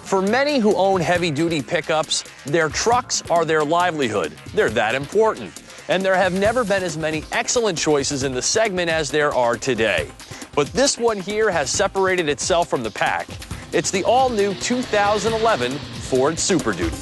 For many who own heavy-duty pickups, their trucks are their livelihood. They're that important. And there have never been as many excellent choices in the segment as there are today. But this one here has separated itself from the pack. It's the all-new 2011 Ford Super Duty.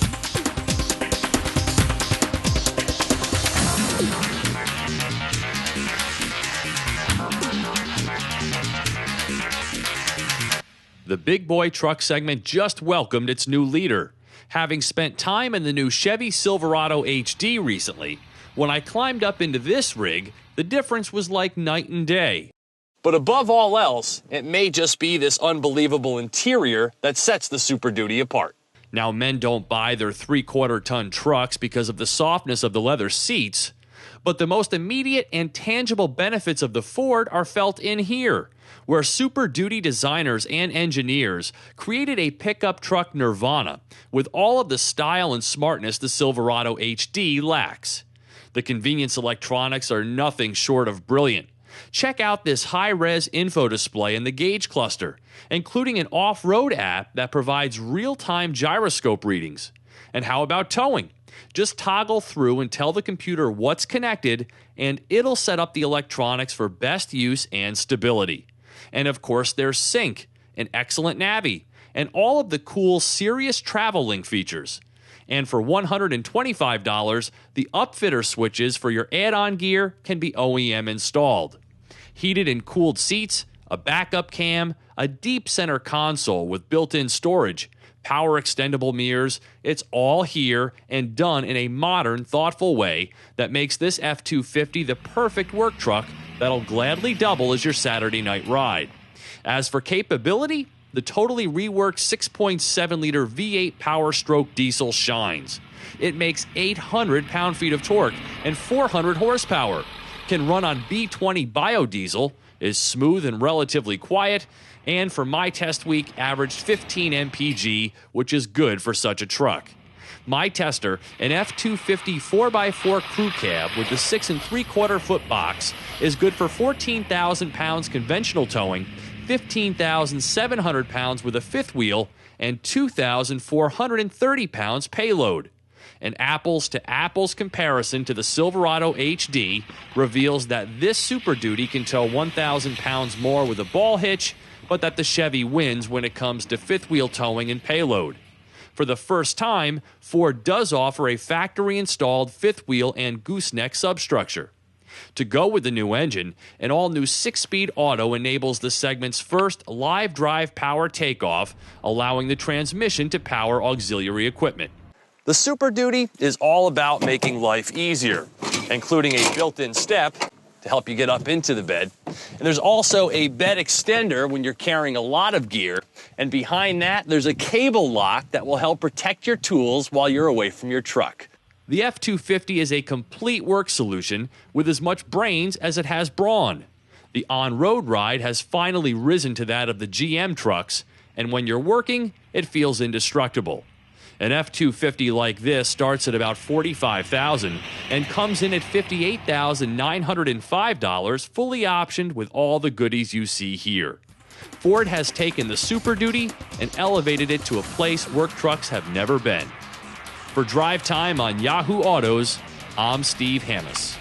The big boy truck segment just welcomed its new leader. Having spent time in the new Chevy Silverado HD recently, when I climbed up into this rig, the difference was like night and day. But above all else, it may just be this unbelievable interior that sets the Super Duty apart. Now, men don't buy their 3/4-ton trucks because of the softness of the leather seats, but the most immediate and tangible benefits of the Ford are felt in here, where Super Duty designers and engineers created a pickup truck nirvana with all of the style and smartness the Silverado HD lacks. The convenience electronics are nothing short of brilliant. Check out this high-res info display in the gauge cluster, including an off-road app that provides real-time gyroscope readings. And how about towing? Just toggle through and tell the computer what's connected, and it'll set up the electronics for best use and stability. And of course, there's Sync, an excellent Navi, and all of the cool Sirius Travel Link features. And for $125, the upfitter switches for your add-on gear can be OEM installed. Heated and cooled seats, a backup cam, a deep center console with built-in storage, power extendable mirrors, it's all here and done in a modern, thoughtful way that makes this F-250 the perfect work truck that'll gladly double as your Saturday night ride. As for capability, the totally reworked 6.7-liter V8 Power Stroke diesel shines. It makes 800 pound-feet of torque and 400 horsepower, can run on B20 biodiesel, is smooth and relatively quiet, and for my test week averaged 15 mpg, which is good for such a truck. My tester, an F-250 4x4 crew cab with the 6 3/4-foot box, is good for 14,000 pounds conventional towing, 15,700 pounds with a fifth wheel, and 2,430 pounds payload. An apples-to-apples comparison to the Silverado HD reveals that this Super Duty can tow 1,000 pounds more with a ball hitch, but that the Chevy wins when it comes to fifth wheel towing and payload. For the first time, Ford does offer a factory-installed fifth wheel and gooseneck substructure. To go with the new engine, an all-new 6-speed auto enables the segment's first live drive power takeoff, allowing the transmission to power auxiliary equipment. The Super Duty is all about making life easier, including a built-in step to help you get up into the bed. And there's also a bed extender when you're carrying a lot of gear. And behind that, there's a cable lock that will help protect your tools while you're away from your truck. The F-250 is a complete work solution with as much brains as it has brawn. The on-road ride has finally risen to that of the GM trucks, and when you're working, it feels indestructible. An F-250 like this starts at about $45,000 and comes in at $58,905, fully optioned with all the goodies you see here. Ford has taken the Super Duty and elevated it to a place work trucks have never been. For Drive Time on Yahoo Autos, I'm Steve Hammis.